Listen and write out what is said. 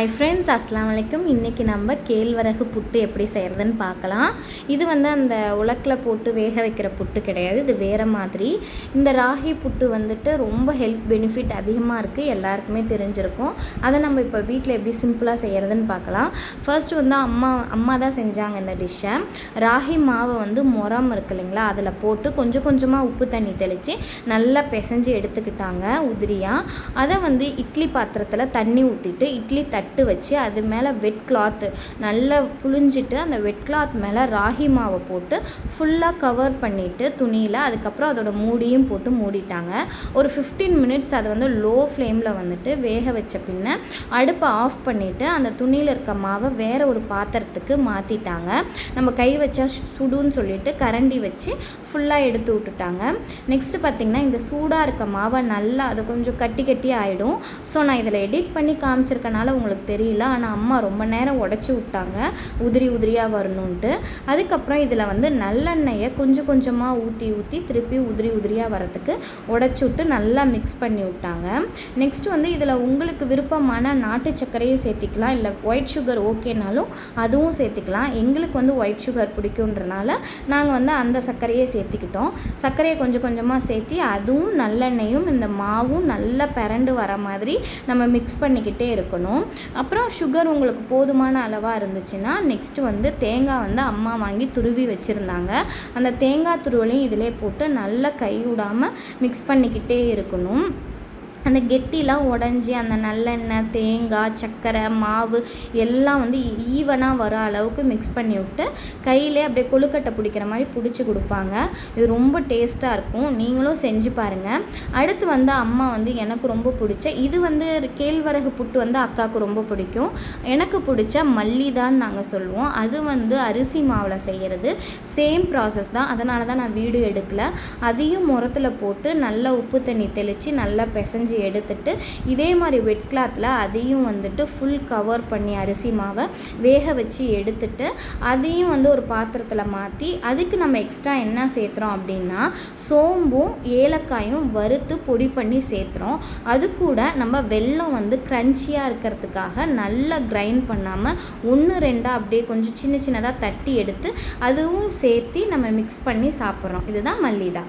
Hi friends, அஸ்ஸலாமு அலைக்கும். இன்றைக்கி நம்ம கேழ்வரகு புட்டு எப்படி செய்கிறதுன்னு பார்க்கலாம். இது அந்த உலக்கில் போட்டு வேக வைக்கிற புட்டு கிடையாது, இது வேறு மாதிரி. இந்த ராகி புட்டு ரொம்ப ஹெல்த் பெனிஃபிட் அதிகமாக இருக்குது, எல்லாருக்குமே தெரிஞ்சிருக்கும். அதை நம்ம இப்போ வீட்டில் எப்படி சிம்பிளாக செய்கிறதுன்னு பார்க்கலாம். ஃபர்ஸ்ட் அம்மா தான் செஞ்சாங்க இந்த டிஷ்ஷை. ராகி மாவை முறம் இருக்கு இல்லைங்களா, அதில் போட்டு கொஞ்சம் கொஞ்சமாக உப்பு தண்ணி தெளித்து நல்லா பிசைஞ்சு எடுத்துக்கிட்டாங்க உதிரியாக. அதை இட்லி பாத்திரத்தில் தண்ணி ஊற்றிட்டு இட்லி தட்டு வச்சு அது மேலே வெட் கிளாத்து நல்லா புழிஞ்சிட்டு அந்த வெட் கிளாத் மேலே ராகி மாவை போட்டு ஃபுல்லாக கவர் பண்ணிவிட்டு துணியில், அதுக்கப்புறம் அதோட மூடியும் போட்டு மூடிட்டாங்க. ஒரு 15 மினிட்ஸ் அதை லோ ஃப்ளேமில் வேக வச்ச பின்ன அடுப்பை ஆஃப் பண்ணிவிட்டு அந்த துணியில் இருக்க மாவை வேறு ஒரு பாத்திரத்துக்கு மாற்றிட்டாங்க. நம்ம கை வச்சா சுடுன்னு சொல்லிட்டு கரண்டி வச்சு ஃபுல்லாக எடுத்து விட்டுட்டாங்க. நெக்ஸ்ட்டு பார்த்திங்கன்னா, இந்த சூடாக இருக்க மாவை நல்லா அது கொஞ்சம் கட்டி கட்டி ஆகிடும். ஸோ நான் இதில் எடிட் பண்ணி காமிச்சிருக்கனால உங்களுக்கு தெரியல, ஆனால் அம்மா ரொம்ப நேரம் உடச்சி விட்டாங்க உதிரி உதிரியாக வரணுன்ட்டு. அதுக்கப்புறம் இதில் நல்லெண்ணெயை கொஞ்சம் கொஞ்சமாக ஊற்றி திருப்பி உதிரி உதிரியாக வரத்துக்கு உடச்சி விட்டு நல்லா மிக்ஸ் பண்ணி விட்டாங்க. நெக்ஸ்ட்டு இதில் உங்களுக்கு விருப்பமான நாட்டு சர்க்கரையும் சேர்த்திக்கலாம், இல்லை ஒயிட் சுகர் ஓகேனாலும் அதுவும் சேர்த்திக்கலாம். எங்களுக்கு ஒயிட் சுகர் பிடிக்குன்றனால நாங்கள் அந்த சர்க்கரையை சேர்த்திக்கிட்டோம். சர்க்கரையை கொஞ்சம் கொஞ்சமாக சேர்த்தி அதுவும் நல்லெண்ணெயும் இந்த மாவும் நல்லா பிறண்டு வர மாதிரி நம்ம மிக்ஸ் பண்ணிக்கிட்டே இருக்கணும். அப்புறம் சுகர் உங்களுக்கு போதுமான அளவாக இருந்துச்சுன்னா நெக்ஸ்ட்டு தேங்காய் அம்மா வாங்கி துருவி வச்சுருந்தாங்க. அந்த தேங்காய் துருவலையும் இதிலே போட்டு நல்லா கை விடாமல் மிக்ஸ் பண்ணிக்கிட்டே இருக்கணும். அந்த கெட்டிலாம் உடஞ்சி அந்த நல்லெண்ணெய், தேங்காய், சர்க்கரை, மாவு எல்லாம் ஈவனாக வர அளவுக்கு மிக்ஸ் பண்ணி விட்டு கையிலே அப்படியே கொழுக்கட்டை பிடிக்கிற மாதிரி பிடிச்சி கொடுப்பாங்க. இது ரொம்ப டேஸ்ட்டாக இருக்கும், நீங்களும் செஞ்சு பாருங்கள். அடுத்து அம்மா எனக்கு ரொம்ப பிடிச்ச இது கேழ்வரகு புட்டு அக்காவுக்கு ரொம்ப பிடிக்கும். எனக்கு பிடிச்ச மல்லிதான்னு நாங்கள் சொல்லுவோம். அது அரிசி மாவில் செய்கிறது. சேம் ப்ராசஸ் தான், அதனால தான் நான் வீடியோ எடுக்கலை. அதையும் முரத்தில் போட்டு நல்லா உப்பு தண்ணி தெளித்து நல்லா பிசைஞ்சு எடுத்துட்டு இதே மாதிரி வெட் கிளாத்தில் அதையும் ஃபுல் கவர் பண்ணி அரிசி மாவை வேக வச்சு எடுத்துட்டு அதையும் ஒரு பாத்திரத்தில் மாற்றி அதுக்கு நம்ம எக்ஸ்ட்ரா என்ன சேர்த்துறோம் அப்படின்னா சோம்பும் ஏலக்காயும் வறுத்து பொடி பண்ணி சேர்த்துறோம். அது கூட நம்ம வெல்லம் க்ரன்ச்சியாக இருக்கிறதுக்காக நல்லா கிரைண்ட் பண்ணாமல் 1-2 அப்படியே கொஞ்சம் சின்ன சின்னதாக தட்டி எடுத்து அதுவும் சேர்த்து நம்ம மிக்ஸ் பண்ணி சாப்பிட்றோம். இதுதான் மல்லிதா.